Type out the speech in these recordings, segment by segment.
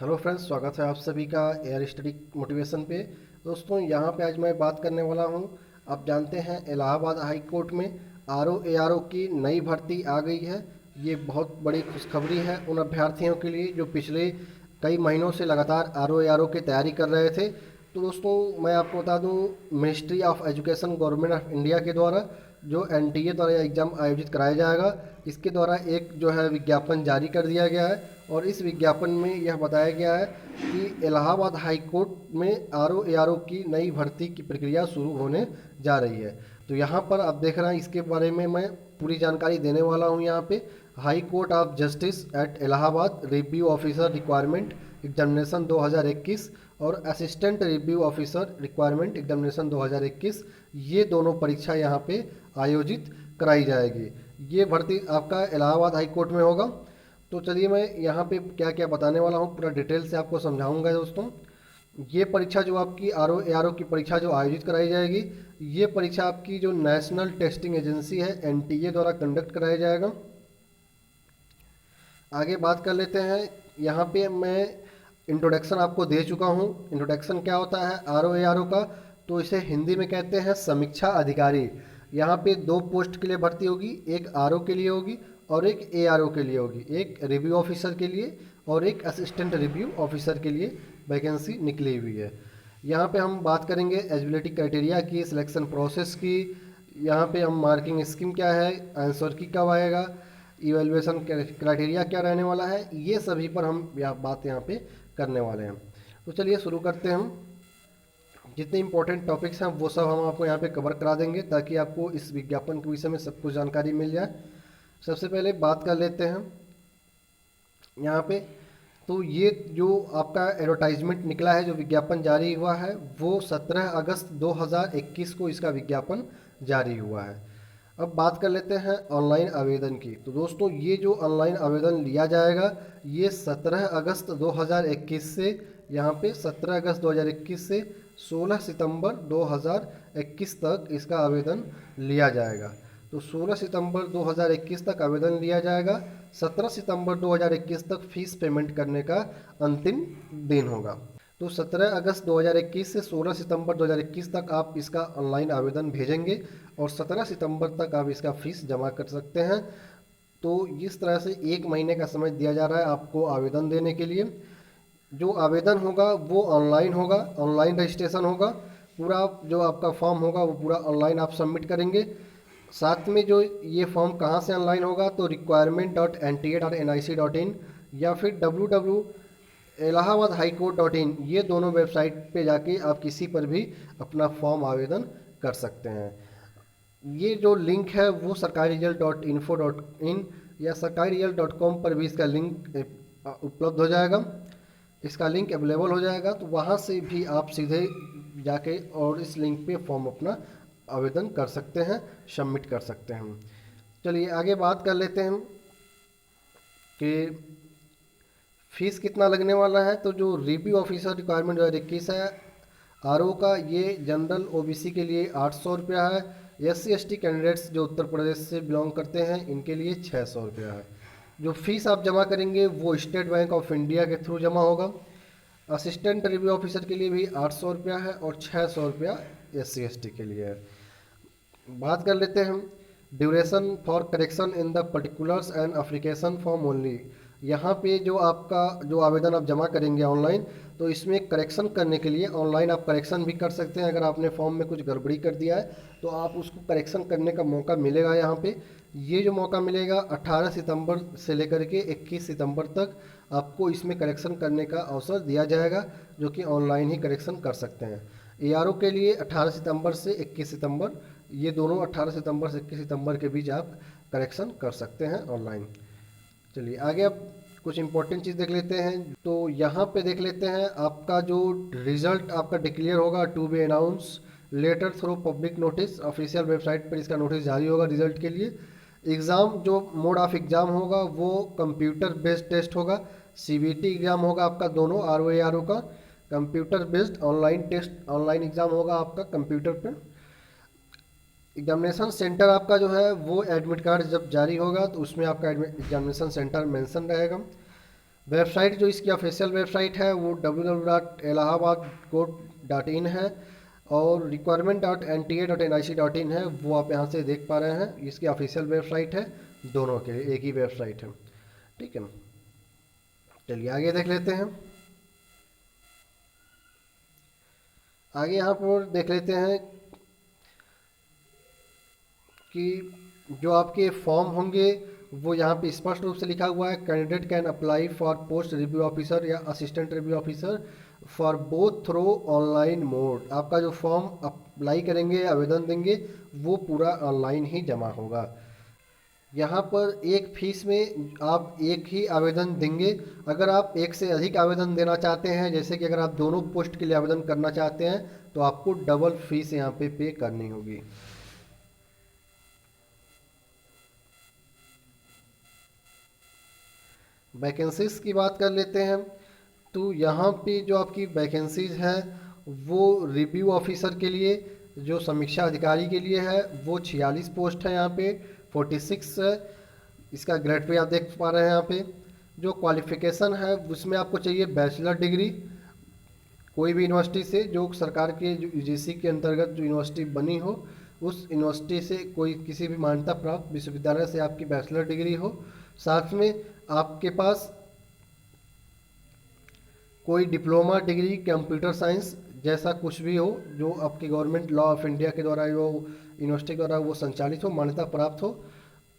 Hello friends, स्वागत है आप सभी का एयर स्टडी मोटिवेशन पे। दोस्तों, यहाँ पे आज मैं बात करने वाला हूँ। आप जानते हैं इलाहाबाद हाई कोर्ट में आरओ की नई भर्ती आ गई है। ये बहुत बड़ी खुशखबरी है उन अभ्यर्थियों के लिए जो पिछले कई महीनों से लगातार आरओ की तैयारी कर रहे थे। तो दोस्तों, मैं आपको बता दूँ, ministry of education government of India के द्वारा जो एनटीए द्वारा यह एग्ज़ाम आयोजित कराया जाएगा, इसके द्वारा एक जो है विज्ञापन जारी कर दिया गया है। और इस विज्ञापन में यह बताया गया है कि इलाहाबाद हाई कोर्ट में आरओ की नई भर्ती की प्रक्रिया शुरू होने जा रही है। तो यहाँ पर आप देख रहे हैं, इसके बारे में मैं पूरी जानकारी देने वाला हूँ। यहाँ पे high court of justice eight Allahabad review officer requirement examination 2021 और assistant review officer requirement examination 2021, ये दोनों परीक्षा यहाँ पे आयोजित कराई जाएगी। ये भर्ती आपका इलाहाबाद हाई कोर्ट में होगा। तो चलिए मैं यहाँ पे क्या क्या बताने वाला हूँ पूरा डिटेल से आपको समझाऊंगा। दोस्तों, ये परीक्षा जो आपकी आरओ की परीक्षा जो आयोजित कराई जाएगी, ये परीक्षा आपकी जो नेशनल टेस्टिंग एजेंसी है एनटीए द्वारा कंडक्ट कराया जाएगा। आगे बात कर लेते हैं। यहाँ पे मैं इंट्रोडक्शन आपको दे चुका हूँ। इंट्रोडक्शन क्या होता है आरओ का, तो इसे हिंदी में कहते हैं समीक्षा अधिकारी। यहाँ पे दो पोस्ट के लिए भर्ती होगी, एक आरओ के लिए होगी और एक एआरओ के लिए होगी। एक रिव्यू ऑफिसर के लिए और एक असिस्टेंट रिव्यू ऑफिसर के लिए वैकेंसी निकली हुई है। यहाँ पे हम बात करेंगे एलिजिबिलिटी क्राइटेरिया की, सिलेक्शन प्रोसेस की। यहाँ पे हम मार्किंग स्कीम क्या है, आंसर की कब आएगा, इवेल्युएशन क्राइटेरिया क्या रहने वाला है, ये सभी पर हम बात यहाँ पे करने वाले हैं। तो चलिए शुरू करते हैं। हम जितने इंपॉर्टेंट टॉपिक्स हैं वो सब हम आपको यहाँ पे कवर करा देंगे ताकि आपको इस विज्ञापन के विषय में सब कुछ जानकारी मिल जाए। सबसे पहले बात कर लेते हैं यहाँ पे। तो ये जो आपका एडवर्टाइजमेंट निकला है, जो विज्ञापन जारी हुआ है, वो 17 अगस्त 2021 को इसका विज्ञापन जारी हुआ है। अब बात कर लेते हैं ऑनलाइन आवेदन की। तो दोस्तों, ये जो ऑनलाइन आवेदन लिया जाएगा, ये 17 अगस्त 2021 से यहाँ पे 17 अगस्त 2021 से 16 सितंबर 2021 तक इसका आवेदन लिया जाएगा। तो 16 सितंबर 2021 तक आवेदन लिया जाएगा। 17 सितंबर 2021 तक फीस पेमेंट करने का अंतिम दिन होगा। तो 17 अगस्त 2021 से 16 सितंबर 2021 तक आप इसका ऑनलाइन आवेदन भेजेंगे और 17 सितंबर तक आप इसका फीस जमा कर सकते हैं। तो इस तरह से एक महीने का समय दिया जा रहा है आपको आवेदन देने के लिए। जो आवेदन होगा वो ऑनलाइन होगा, ऑनलाइन रजिस्ट्रेशन होगा। पूरा जो आपका फॉर्म होगा वो पूरा ऑनलाइन आप सबमिट करेंगे। साथ में जो ये फॉर्म कहाँ से ऑनलाइन होगा, तो requirement.nta.nic.in या फिर www.allahabadhighcourt.in, ये दोनों वेबसाइट पे जाके आप किसी पर भी अपना फॉर्म आवेदन कर सकते हैं। ये जो लिंक है वो sarkariresult.info.in या sarkariresult.com पर भी इसका लिंक उपलब्ध हो जाएगा, इसका लिंक अवेलेबल हो जाएगा। तो वहाँ से भी आप सीधे जाके और इस लिंक पे फॉर्म अपना आवेदन कर सकते हैं, सबमिट कर सकते हैं। चलिए आगे बात कर लेते हैं कि फीस कितना लगने वाला है। तो जो रिव्यू ऑफिसर रिक्वायरमेंट 2021 है आरओ का, ये जनरल ओबीसी के लिए 800 रुपया है। SC ST कैंडिडेट्स जो उत्तर प्रदेश से बिलोंग करते हैं, इनके लिए 600 रुपया है। जो फीस आप जमा करेंगे वो स्टेट बैंक ऑफ इंडिया के थ्रू जमा होगा। असिस्टेंट रिव्यू ऑफिसर के लिए भी 800 रुपया है और 600 रुपया SC ST के लिए है। बात कर लेते हैं हम duration for correction in the particulars and application form only. यहाँ पे जो आपका जो आवेदन आप जमा करेंगे ऑनलाइन, तो इसमें करेक्शन करने के लिए ऑनलाइन आप करेक्शन भी कर सकते हैं। अगर आपने फॉर्म में कुछ गड़बड़ी कर दिया है तो आप उसको करेक्शन करने का मौका मिलेगा। यहाँ पे ये जो मौका मिलेगा 18 सितंबर से लेकर के 21 सितंबर तक आपको इसमें करेक्शन करने का अवसर दिया जाएगा, जो कि ऑनलाइन ही करेक्शन कर सकते हैं। एआरओ के लिए 18 सितंबर से 21 सितंबर, ये दोनों 18 सितंबर से 21 सितंबर के बीच आप करेक्शन कर सकते हैं ऑनलाइन। चलिए आगे अब कुछ इंपॉर्टेंट चीज़ देख लेते हैं। तो यहाँ पे देख लेते हैं आपका जो रिज़ल्ट आपका डिक्लेयर होगा to be announce later through public notice. Official website पर इसका नोटिस जारी होगा रिजल्ट के लिए। एग्ज़ाम जो मोड ऑफ एग्ज़ाम होगा वो कंप्यूटर बेस्ड टेस्ट होगा। CBT एग्ज़ाम होगा आपका, दोनों आरओ का computer based online test, online exam होगा आपका कंप्यूटर पर। एग्जामिनेशन सेंटर आपका जो है वो एडमिट कार्ड जब जारी होगा तो उसमें आपका एग्जामिनेशन सेंटर मेंशन रहेगा। वेबसाइट जो इसकी ऑफिशियल वेबसाइट है वो www.allahabadcourt.in है, और requirement.nta.nic.in है, वो आप यहाँ से देख पा रहे हैं। इसकी ऑफिशियल वेबसाइट है, दोनों के लिए एक ही वेबसाइट है। ठीक है, चलिए आगे देख लेते हैं। आगे यहाँ पर देख लेते हैं कि जो आपके फॉर्म होंगे वो यहाँ पे स्पष्ट रूप से लिखा हुआ है, candidate can apply for post review officer या assistant review officer for both through online mode. आपका जो फॉर्म अप्लाई करेंगे, आवेदन देंगे, वो पूरा ऑनलाइन ही जमा होगा। यहाँ पर एक फीस में आप एक ही आवेदन देंगे। अगर आप एक से अधिक आवेदन देना चाहते हैं, जैसे कि अगर आप दोनों पोस्ट के लिए आवेदन करना चाहते हैं, तो आपको डबल फीस यहाँ पे करनी होगी। वैकेंसीज की बात कर लेते हैं। तो यहाँ पे जो आपकी वैकेंसीज है वो रिव्यू ऑफिसर के लिए, जो समीक्षा अधिकारी के लिए है, वो 46 पोस्ट है यहाँ पे, 46 है। इसका ग्रेड पे आप देख पा रहे हैं यहाँ पे। जो क्वालिफिकेशन है उसमें आपको चाहिए बैचलर डिग्री कोई भी यूनिवर्सिटी से, जो सरकार के जो यूजीसी के अंतर्गत जो यूनिवर्सिटी बनी हो, उस यूनिवर्सिटी से कोई किसी भी मान्यता प्राप्त विश्वविद्यालय से आपकी बैचलर डिग्री हो। साथ में आपके पास कोई डिप्लोमा डिग्री कंप्यूटर साइंस जैसा कुछ भी हो, जो आपके गवर्नमेंट लॉ ऑफ इंडिया के द्वारा जो यूनिवर्सिटी द्वारा वो संचालित हो, मान्यता प्राप्त हो,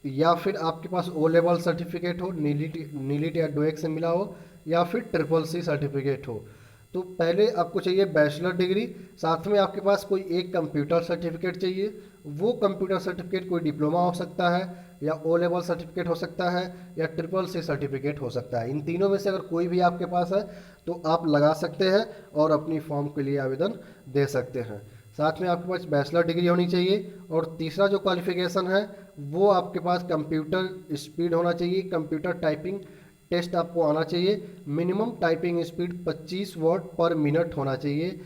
या फिर आपके पास ओ लेवल सर्टिफिकेट हो, नीलिट या डोएक से मिला हो, या फिर ट्रिपल सी सर्टिफिकेट हो। तो पहले आपको चाहिए बैचलर डिग्री, साथ में आपके पास कोई एक कंप्यूटर सर्टिफिकेट चाहिए। वो कंप्यूटर सर्टिफिकेट कोई डिप्लोमा हो सकता है, या ओ लेवल सर्टिफिकेट हो सकता है, या ट्रिपल सी सर्टिफिकेट हो सकता है। इन तीनों में से अगर कोई भी आपके पास है तो आप लगा सकते हैं और अपनी फॉर्म के लिए आवेदन दे सकते हैं। साथ में आपके पास बैचलर डिग्री होनी चाहिए। और तीसरा जो क्वालिफिकेशन है वो आपके पास कंप्यूटर स्पीड होना चाहिए, कंप्यूटर टाइपिंग टेस्ट आपको आना चाहिए। मिनिमम टाइपिंग स्पीड 25 वर्ड पर मिनट होना चाहिए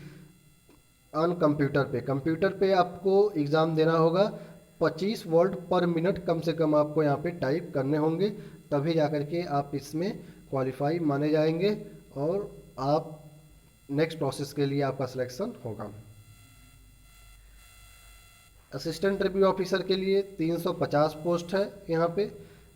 ऑन कंप्यूटर पे आपको एग्ज़ाम देना होगा। 25 वर्ड पर मिनट कम से कम आपको यहाँ पे टाइप करने होंगे, तभी जा कर के आप इसमें क्वालिफाई माने जाएंगे और आप नेक्स्ट प्रोसेस के लिए आपका सिलेक्शन होगा। असिस्टेंट रिव्यू ऑफिसर के लिए 350 पोस्ट है यहाँ पे,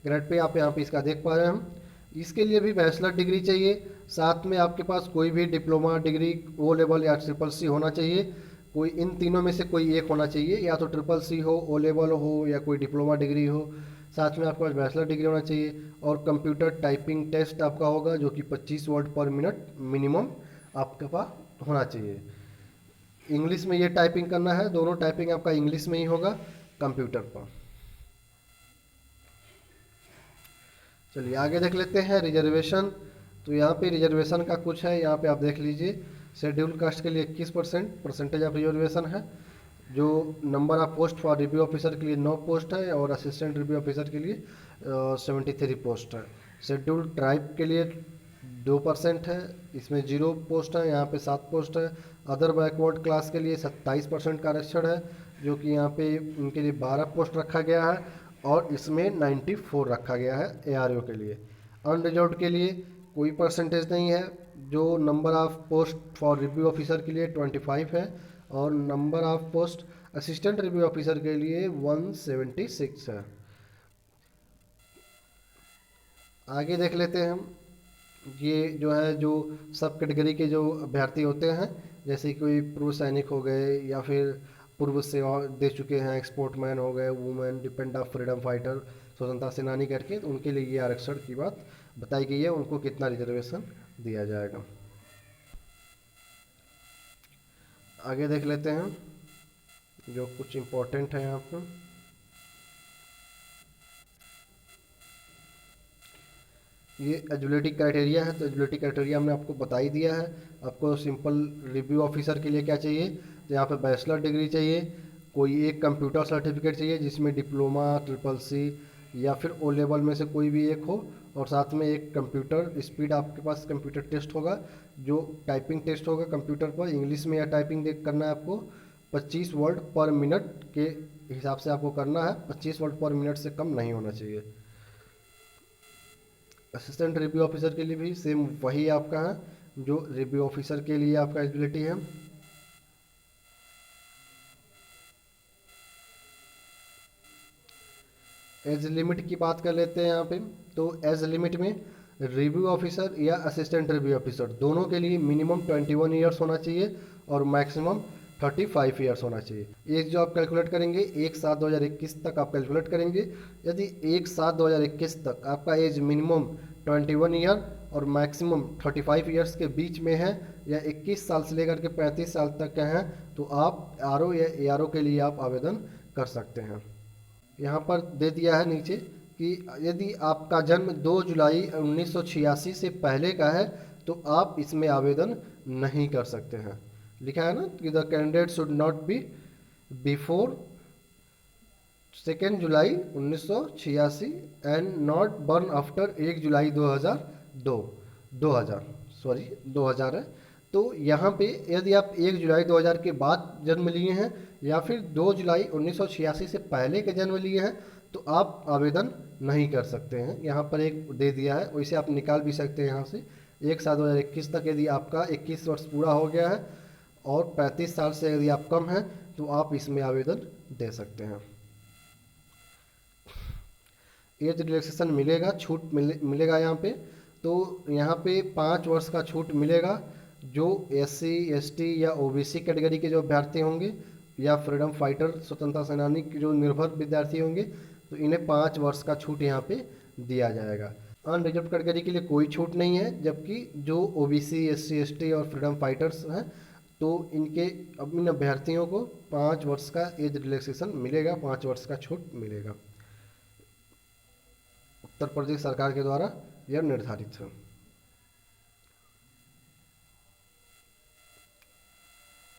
ग्रेड पे आप यहाँ पे इसका देख पा रहे हैं हम। इसके लिए भी बैचलर डिग्री चाहिए, साथ में आपके पास कोई भी डिप्लोमा डिग्री ओ लेवल या ट्रिपल सी होना चाहिए। कोई इन तीनों में से कोई एक होना चाहिए, या तो ट्रिपल सी हो, ओ लेवल हो, या कोई डिप्लोमा डिग्री हो। साथ में आपके पास बैचलर डिग्री होना चाहिए, और कंप्यूटर टाइपिंग टेस्ट आपका होगा जो कि 25 वर्ड पर मिनट मिनिमम आपके पास होना चाहिए। इंग्लिश में ये टाइपिंग करना है, दोनों टाइपिंग आपका इंग्लिश में ही होगा कंप्यूटर पर। चलिए आगे देख लेते हैं रिजर्वेशन। तो यहाँ पे रिजर्वेशन का कुछ है, यहाँ पे आप देख लीजिए। शेड्यूल कास्ट के लिए 21% परसेंटेज ऑफ रिजर्वेशन है। जो number of post for review officer के लिए 9 पोस्ट है, और असिस्टेंट रिव्यू ऑफिसर के लिए 73 पोस्ट है। शेड्यूल ट्राइब के लिए 2% है, इसमें 0 पोस्ट है, यहाँ पे 7 पोस्ट है। अदर बैकवर्ड क्लास के लिए 27% का आरक्षण है, जो कि यहाँ पे उनके लिए 12 पोस्ट रखा गया है, और इसमें 94 रखा गया है एआरओ के लिए। अनरिजर्व्ड के लिए कोई परसेंटेज नहीं है। जो number of post for review officer के लिए 25 है, और number of post assistant review officer के लिए 176 है। आगे देख लेते हैं हम। ये जो है, जो सब कैटेगरी के जो अभ्यर्थी होते हैं, जैसे कोई पूर्व सैनिक हो गए, या फिर पूर्व सेवा दे चुके हैं, एक्सपोर्टमैन हो गए, women, depend of freedom fighter, स्वतंत्रता सेनानी करके, तो उनके लिए ये आरक्षण की बात बताई गई है, उनको कितना रिजर्वेशन दिया जाएगा। आगे देख लेते हैं जो कुछ इम्पोर्टेंट है यहाँ पर। ये एलिजिबिलिटी क्राइटेरिया है, तो एलिजिबिलिटी क्राइटेरिया हमने आपको बता ही दिया है। आपको सिंपल रिव्यू ऑफिसर के लिए क्या चाहिए, तो यहाँ पे बैचलर डिग्री चाहिए, कोई एक कंप्यूटर सर्टिफिकेट चाहिए जिसमें डिप्लोमा, ट्रिपल सी, या फिर ओ लेवल में से कोई भी एक हो, और साथ में एक कंप्यूटर स्पीड आपके पास कंप्यूटर टेस्ट होगा, जो टाइपिंग टेस्ट होगा कंप्यूटर पर, इंग्लिश में या टाइपिंग देख करना है आपको। 25 वर्ड पर मिनट के हिसाब से आपको करना है, 25 वर्ड पर मिनट से कम नहीं होना चाहिए। असिस्टेंट रिव्यू ऑफिसर के लिए भी सेम वही आपका है जो रिव्यू ऑफिसर के लिए आपका एलिजिबिलिटी है। एज लिमिट की बात कर लेते हैं यहाँ पे। तो एज लिमिट में रिव्यू ऑफिसर या असिस्टेंट रिव्यू ऑफिसर दोनों के लिए मिनिमम 21 ईयर्स होना चाहिए और मैक्सिमम 35 ईयर्स होना चाहिए। एज जो आप कैलकुलेट करेंगे 1/7/2021 तक आप कैलकुलेट करेंगे। यदि 1/7/2021 तक आपका एज मिनिमम 21 ईयर और मैक्सिमम 35 ईयर्स के बीच में है या 21 साल से लेकर के 35 साल तक के हैं तो आप आरओ या एआरओ के लिए आप आवेदन कर सकते हैं। यहाँ पर दे दिया है नीचे कि यदि आपका जन्म 2 जुलाई 1986 से पहले का है तो आप इसमें आवेदन नहीं कर सकते हैं। लिखा है ना कि the candidate should not be before 2 July 1986 and not burn after 1 जुलाई 2000 है। तो यहाँ पे यदि आप 1 जुलाई 2000 के बाद जन्म लिए हैं या फिर 2 जुलाई 1986 से पहले के जन्म लिए हैं तो आप आवेदन नहीं कर सकते हैं। यहाँ पर एक दे दिया है, वैसे आप निकाल भी सकते हैं यहाँ से। 1/7/2021 तक यदि आपका 21 वर्ष पूरा हो गया है और 35 साल से यदि आप कम हैं तो आप इसमें आवेदन दे सकते हैं। एज रिलैक्सेशन मिलेगा, छूट मिलेगा यहाँ पे। तो यहाँ पे 5 वर्ष का छूट मिलेगा जो SC ST या OBC कैटेगरी के जो अभ्यर्थी होंगे या फ्रीडम फाइटर स्वतंत्रता सेनानी के जो निर्भर विद्यार्थी होंगे तो इन्हें 5 वर्ष का छूट यहाँ पे दिया जाएगा। अनरिजर्व कैटेगरी के लिए कोई छूट नहीं है, जबकि जो OBC SC ST और फ्रीडम फाइटर्स हैं तो इनके इन अभ्यर्थियों को 5 वर्ष का एज रिलैक्सेशन मिलेगा, 5 वर्ष का छूट मिलेगा। उत्तर प्रदेश सरकार के द्वारा यह निर्धारित है।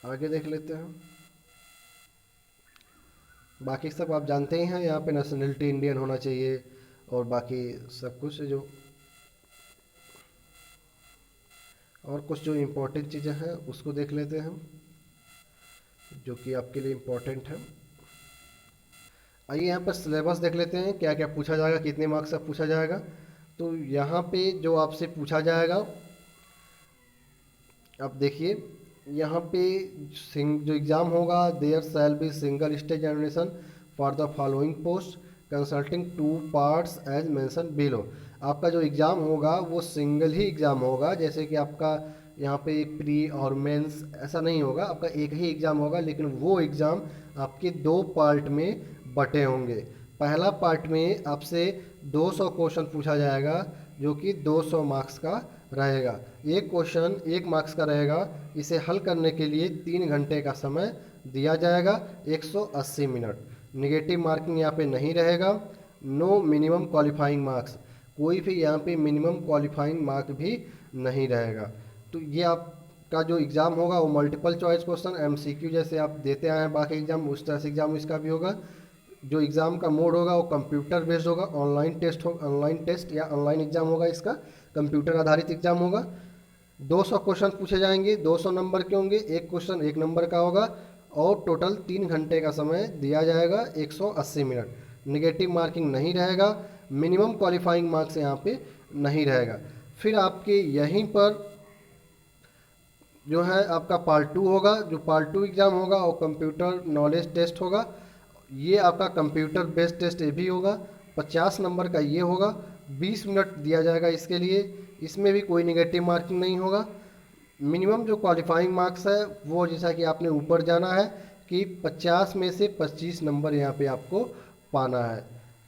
आगे देख लेते हैं। बाकी सब आप जानते ही हैं, यहाँ पे नेशनलिटी इंडियन होना चाहिए और बाकी सब कुछ जो और कुछ जो इम्पोर्टेंट चीज़ें हैं उसको देख लेते हैं जो कि आपके लिए इम्पोर्टेंट है। आइए यहाँ पर सिलेबस देख लेते हैं, क्या क्या पूछा जाएगा, कितने मार्क्स का पूछा जाएगा। तो यहाँ पे जो आपसे पूछा जाएगा आप देखिए, यहाँ पे जो एग्ज़ाम होगा, there shall be single stage examination for the following post consulting 2 parts as mentioned below. आपका जो एग्ज़ाम होगा वो सिंगल ही एग्ज़ाम होगा, जैसे कि आपका यहाँ पे प्री और मेंस ऐसा नहीं होगा, आपका एक ही एग्ज़ाम होगा, लेकिन वो एग्ज़ाम आपके 2 पार्ट में बटे होंगे। पहला पार्ट में आपसे 200 क्वेश्चन पूछा जाएगा जो कि 200 मार्क्स का रहेगा। एक क्वेश्चन 1 मार्क्स का रहेगा, इसे हल करने के लिए 3 घंटे का समय दिया जाएगा, 180 मिनट। नेगेटिव मार्किंग यहाँ पे नहीं रहेगा। नो मिनिमम क्वालिफाइंग मार्क्स, कोई भी यहाँ पे मिनिमम क्वालिफाइंग मार्क भी नहीं रहेगा। तो ये आपका जो एग्ज़ाम होगा वो मल्टीपल चॉइस क्वेश्चन MCQ जैसे आप देते आए हैं बाकी एग्ज़ाम, उस तरह से एग्ज़ाम इसका भी होगा। जो एग्ज़ाम का मोड होगा वो कंप्यूटर बेस्ड होगा, ऑनलाइन टेस्ट या ऑनलाइन एग्ज़ाम होगा, इसका कंप्यूटर आधारित एग्ज़ाम होगा। 200 क्वेश्चन पूछे जाएंगे, 200 नंबर के होंगे, एक क्वेश्चन 1 नंबर का होगा और टोटल 3 घंटे का समय दिया जाएगा, 180 मिनट। नेगेटिव मार्किंग नहीं रहेगा, मिनिमम क्वालिफाइंग मार्क्स यहाँ पे नहीं रहेगा। फिर आपके यहीं पर जो है आपका पार्ट 2 होगा, जो पार्ट 2 एग्ज़ाम होगा वो कंप्यूटर नॉलेज टेस्ट होगा। ये आपका कंप्यूटर बेस्ड टेस्ट ये भी होगा, 50 नंबर का ये होगा, 20 मिनट दिया जाएगा इसके लिए। इसमें भी कोई नेगेटिव मार्किंग नहीं होगा। मिनिमम जो क्वालिफाइंग मार्क्स है वो जैसा कि आपने ऊपर जाना है कि 50 में से 25 नंबर यहाँ पे आपको पाना है।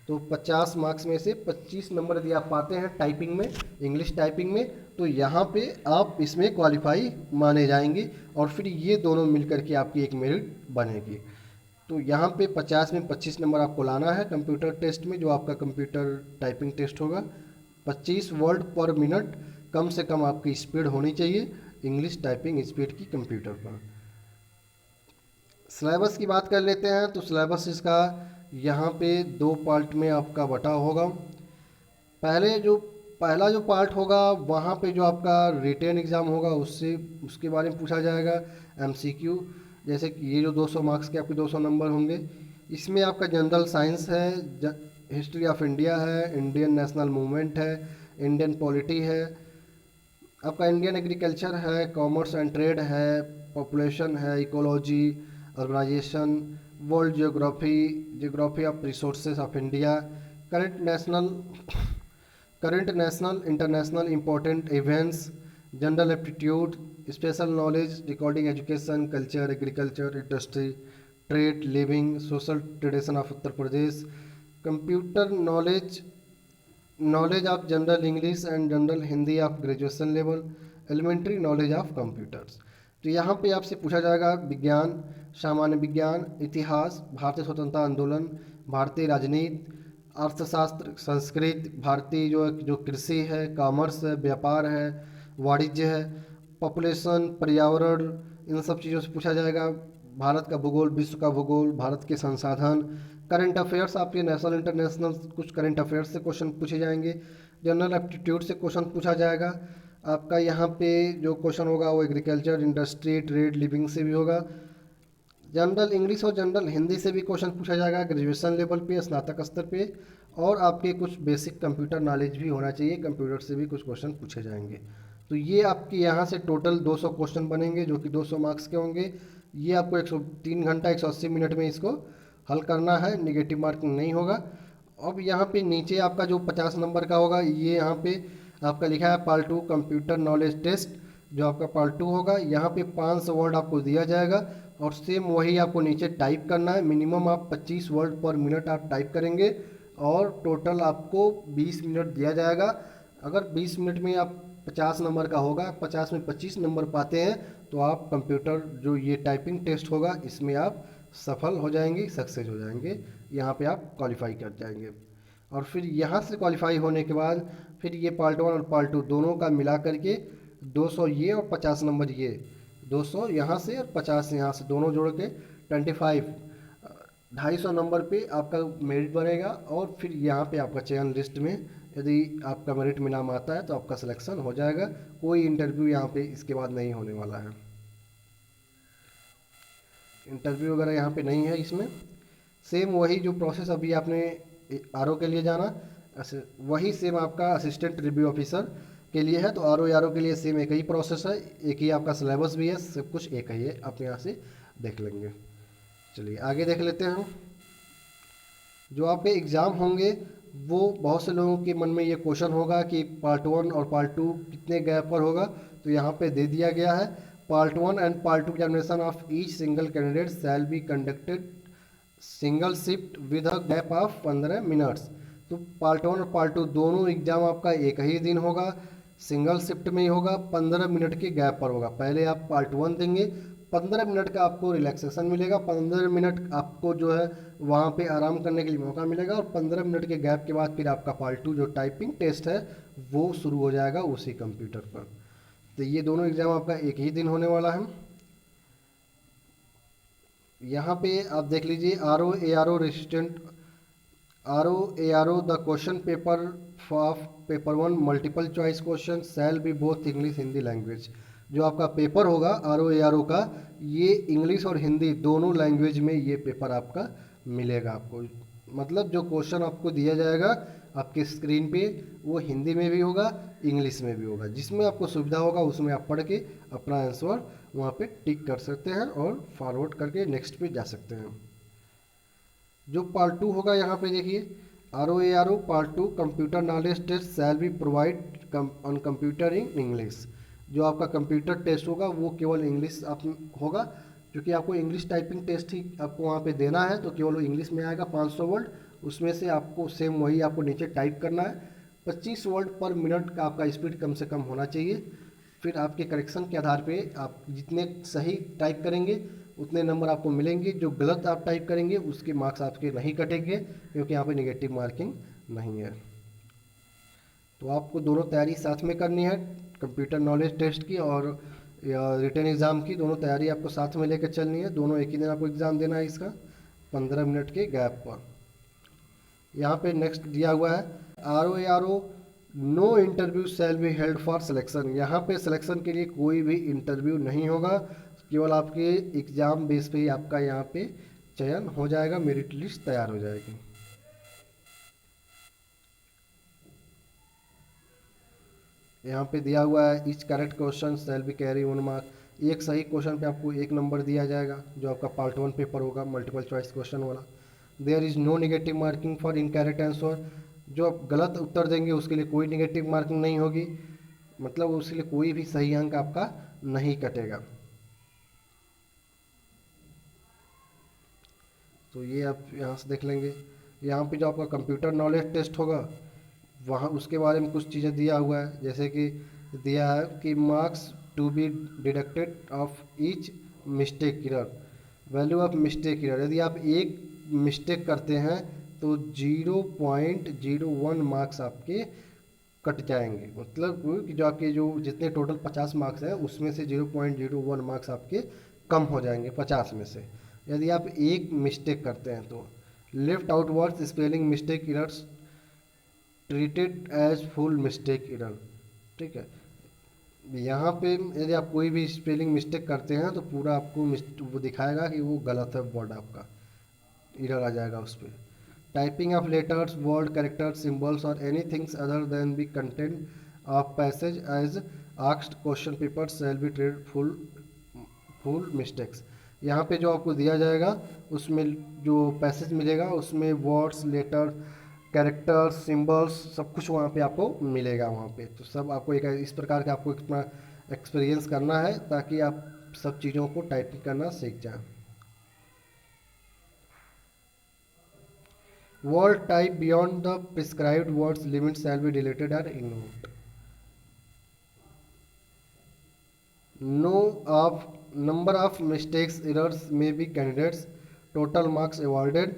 तो 50 मार्क्स में से 25 नंबर यदि आप पाते हैं टाइपिंग में, इंग्लिश टाइपिंग में, तो यहाँ पे आप इसमें क्वालिफाई माने जाएंगे और फिर ये दोनों मिलकर के आपकी एक मेरिट बनेगी। तो यहाँ पे 50 में 25 नंबर आपको लाना है कंप्यूटर टेस्ट में, जो आपका कंप्यूटर टाइपिंग टेस्ट होगा। 25 वर्ड पर मिनट कम से कम आपकी स्पीड होनी चाहिए, इंग्लिश टाइपिंग स्पीड की कंप्यूटर पर। सिलेबस की बात कर लेते हैं। तो सिलेबस इसका यहाँ पे 2 पार्ट में आपका बटा होगा। पहला जो पार्ट होगा वहाँ पे जो आपका रिटेन एग्ज़ाम होगा उसके बारे में पूछा जाएगा, MCQ। जैसे कि ये जो 200 मार्क्स के आपके 200 नंबर होंगे, इसमें आपका जनरल साइंस है, हिस्ट्री ऑफ इंडिया है, इंडियन नेशनल मूवमेंट है, इंडियन पॉलिटी है, आपका इंडियन एग्रीकल्चर है, कॉमर्स एंड ट्रेड है, पॉपुलेशन है, ecology, urbanisation, world geography, geography of resources of India, current national international important events, general aptitude, special knowledge, recording education, culture, agriculture, industry, trade, living, social tradition of Uttar Pradesh, computer knowledge, knowledge of general English and general Hindi of graduation level, elementary knowledge of computers. तो यहाँ पे आपसे पूछा जाएगा विज्ञान, सामान्य विज्ञान, इतिहास, भारतीय स्वतंत्रता आंदोलन, भारतीय राजनीति, अर्थशास्त्र, संस्कृत, भारतीय जो कृषि है, कॉमर्स है, व्यापार है, वाणिज्य है, पॉपुलेशन, पर्यावरण, इन सब चीज़ों से पूछा जाएगा। भारत का भूगोल, विश्व का भूगोल, भारत के संसाधन, करंट अफेयर्स, आपके नेशनल इंटरनेशनल कुछ करंट अफेयर्स से क्वेश्चन पूछे जाएंगे, जनरल एप्टीट्यूड से क्वेश्चन पूछा जाएगा। आपका यहाँ पे जो क्वेश्चन होगा वो एग्रीकल्चर, इंडस्ट्री, ट्रेड, लिविंग से भी होगा। जनरल इंग्लिश और जनरल हिंदी से भी क्वेश्चन पूछा जाएगा ग्रेजुएशन लेवल पे, स्नातक स्तर पे, और आपके कुछ बेसिक कंप्यूटर नॉलेज भी होना चाहिए, कंप्यूटर से भी कुछ क्वेश्चन पूछे जाएंगे। तो ये आपके यहाँ से टोटल 200 क्वेश्चन बनेंगे जो कि 200 मार्क्स के होंगे। ये आपको 103 घंटा 180 मिनट में इसको हल करना है, निगेटिव मार्किंग नहीं होगा। अब यहाँ पे नीचे आपका जो 50 नंबर का होगा, ये यहाँ पे आपका लिखा है पार्ट 2 कंप्यूटर नॉलेज टेस्ट, जो आपका पार्ट 2 होगा। यहाँ पे 500 वर्ड आपको दिया जाएगा और सेम वही आपको नीचे टाइप करना है। मिनिमम आप 25 वर्ड पर मिनट आप टाइप करेंगे और टोटल आपको 20 मिनट दिया जाएगा। अगर 20 मिनट में आप 50 नंबर का होगा, 50 में 25 नंबर पाते हैं तो आप कंप्यूटर जो ये टाइपिंग टेस्ट होगा इसमें आप सफल हो जाएंगे, सक्सेस हो जाएंगे, यहाँ पे आप क्वालिफाई कर जाएंगे। और फिर यहाँ से क्वालिफाई होने के बाद फिर ये पार्ट 1 और पार्ट 2 दोनों का मिला करके 200 ये और 50 नंबर ये, 200 यहाँ से और 50 यहाँ से दोनों जोड़ के 25 250 नंबर पे आपका मेरिट बनेगा। और फिर यहाँ पे आपका चयन लिस्ट में यदि आपका मेरिट में नाम आता है तो आपका सिलेक्शन हो जाएगा। कोई इंटरव्यू यहाँ पे इसके बाद नहीं होने वाला है, इंटरव्यू वगैरह यहाँ पे नहीं है इसमें। सेम वही जो प्रोसेस अभी आपने आरओ के लिए जाना, वही सेम आपका असिस्टेंट रिव्यू ऑफिसर के लिए है। तो आरओ के लिए सेम एक ही प्रोसेस है, एक ही आपका सिलेबस भी है, सब कुछ एक ही है, आप यहाँ से देख लेंगे। चलिए आगे देख लेते हैं। जो आपके एग्ज़ाम होंगे वो बहुत से लोगों के मन में ये क्वेश्चन होगा कि पार्ट 1 और पार्ट 2 कितने गैप पर होगा, तो यहाँ पे दे दिया गया है part 1 and part 2 examination of each single candidate shall be conducted single shift with a gap of 15 minutes. तो पार्ट 1 और पार्ट 2 दोनों एग्जाम आपका एक ही दिन होगा, सिंगल शिफ्ट में ही होगा, 15 मिनट के गैप पर होगा। पहले आप पार्ट 1 देंगे, 15 मिनट का आपको रिलैक्सेशन मिलेगा, 15 मिनट आपको जो है वहाँ पे आराम करने के लिए मौका मिलेगा, और 15 मिनट के गैप के बाद फिर आपका पार्ट 2 जो टाइपिंग टेस्ट है वो शुरू हो जाएगा उसी कंप्यूटर पर। तो ये दोनों एग्ज़ाम आपका एक ही दिन होने वाला है। यहाँ पे आप देख लीजिए RO ARO resistant, RO ARO the question paper of paper 1 multiple choice question shall be both English Hindi language. जो आपका पेपर होगा आरओ एआरओ का, ये इंग्लिश और हिंदी दोनों लैंग्वेज में ये पेपर आपका मिलेगा आपको। मतलब जो क्वेश्चन आपको दिया जाएगा आपके स्क्रीन पे वो हिंदी में भी होगा, इंग्लिश में भी होगा, जिसमें आपको सुविधा होगा उसमें आप पढ़ के अपना आंसर वहाँ पे टिक कर सकते हैं और फॉरवर्ड करके नेक्स्ट पे जा सकते हैं। जो पार्ट 2 होगा यहाँ पे देखिए, RO part 2 computer knowledge test shall be provide on computer in English. जो आपका कंप्यूटर टेस्ट होगा वो केवल इंग्लिश आप होगा, क्योंकि आपको इंग्लिश टाइपिंग टेस्ट ही आपको वहाँ पे देना है, तो केवल इंग्लिश में आएगा 500 वर्ड, उसमें से आपको सेम वही आपको नीचे टाइप करना है। 25 वर्ड पर मिनट का आपका स्पीड कम से कम होना चाहिए। फिर आपके करेक्शन के आधार पे आप जितने सही टाइप करेंगे उतने नंबर आपको मिलेंगे, जो गलत आप टाइप करेंगे उसके मार्क्स आपके नहीं कटेंगे, क्योंकि यहाँ पे नेगेटिव मार्किंग नहीं है। तो आपको दोनों तैयारी साथ में करनी है, कंप्यूटर नॉलेज टेस्ट की और रिटन एग्ज़ाम की, दोनों तैयारी आपको साथ में लेकर चलनी है। दोनों एक ही दिन आपको एग्ज़ाम देना है इसका 15 मिनट के गैप पर। यहाँ पे नेक्स्ट दिया हुआ है RO no interview shall be held for selection. यहाँ पे सिलेक्शन के लिए कोई भी इंटरव्यू नहीं होगा, केवल आपके एग्ज़ाम बेस पे ही आपका यहाँ पे चयन हो जाएगा, मेरिट लिस्ट तैयार हो जाएगी। यहाँ पे दिया हुआ है each correct question shall be carry 1 mark. एक सही क्वेश्चन पे आपको 1 नंबर दिया जाएगा, जो आपका पार्ट 1 पेपर होगा मल्टीपल चॉइस क्वेश्चन वाला। There is no negative marking for incorrect answer, जो आप गलत उत्तर देंगे उसके लिए कोई नेगेटिव मार्किंग नहीं होगी, मतलब उसके लिए कोई भी सही अंक आपका नहीं कटेगा। तो ये आप यहाँ से देख लेंगे। यहाँ पे जो आपका कंप्यूटर नॉलेज टेस्ट होगा वहाँ उसके बारे में कुछ चीज़ें दिया हुआ है, जैसे कि दिया है कि marks to be deducted of each mistake error, value of mistake error. यदि आप एक मिस्टेक करते हैं तो 0.01 मार्क्स आपके कट जाएंगे, मतलब कि जो आपके जो जितने टोटल 50 मार्क्स हैं उसमें से 0.01 मार्क्स आपके कम हो जाएंगे 50 में से, यदि आप एक मिस्टेक करते हैं तो। Left out words spelling mistake errors treated as full mistake error, ठीक है। यहाँ पे यदि आप कोई भी स्पेलिंग मिस्टेक करते हैं तो पूरा आपको वो दिखाएगा कि वो गलत है, वर्ड आपका एरर आ जाएगा उस पर। Typing of letters word characters symbols और any things other than be content of passage as asked question paper shall be treated full mistakes. यहाँ पे जो आपको दिया जाएगा उसमें जो पैसेज मिलेगा उसमें वर्ड्स लेटर कैरेक्टर्स सिंबल्स सब कुछ वहाँ पे आपको मिलेगा वहाँ पे। तो सब आपको एक इस प्रकार का आपको इतना एक्सपीरियंस करना है ताकि आप सब चीज़ों को टाइपिंग करना सीख जाएं। Word type beyond the prescribed words limit shall be deleted और ignored. No of number of mistakes errors में be candidates total marks awarded.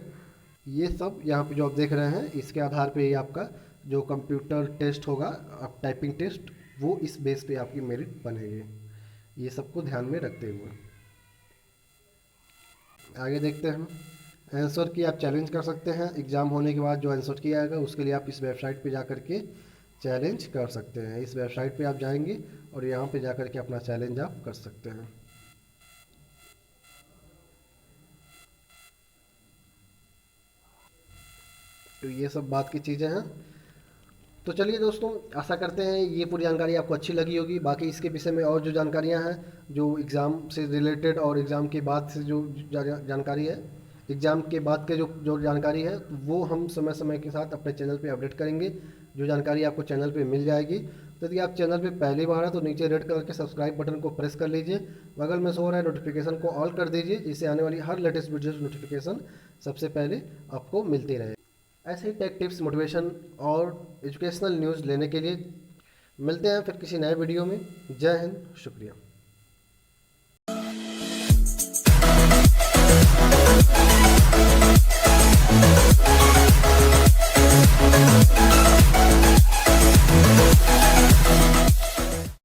ये सब यहाँ पे जो आप देख रहे हैं इसके आधार पे ही आपका जो कंप्यूटर टेस्ट होगा आप टाइपिंग टेस्ट वो इस बेस पे आपकी मेरिट बनेगी। ये सबको ध्यान में रखते हुए आगे देखते हैं। आंसर की आप चैलेंज कर सकते हैं, एग्ज़ाम होने के बाद जो आंसर किया आएगा उसके लिए आप इस वेबसाइट पे जा कर के चैलेंज कर सकते हैं। इस वेबसाइट पे आप जाएंगे और यहाँ पे जा कर के अपना चैलेंज आप कर सकते हैं। तो ये सब बात की चीज़ें हैं। तो चलिए दोस्तों, आशा करते हैं ये पूरी जानकारी आपको अच्छी लगी होगी। बाकी इसके विषय में और जो जानकारियां हैं जो एग्ज़ाम से रिलेटेड और एग्ज़ाम के बाद से जो जानकारी है, एग्ज़ाम के बाद के जो जो जानकारी है वो हम समय समय के साथ अपने चैनल पे अपडेट करेंगे। जो जानकारी आपको चैनल पे मिल जाएगी। तो यदि आप चैनल पे पहली बार है तो नीचे रेड कलर के सब्सक्राइब बटन को प्रेस कर लीजिए, बगल में शो रहा है नोटिफिकेशन को ऑल कर दीजिए, जिससे आने वाली हर लेटेस्ट वीडियो नोटिफिकेशन सबसे पहले आपको मिलती रहे। ऐसे ही टेक टिप्स मोटिवेशन और एजुकेशनल न्यूज़ लेने के लिए मिलते हैं फिर किसी नए वीडियो में। जय हिंद, शुक्रिया।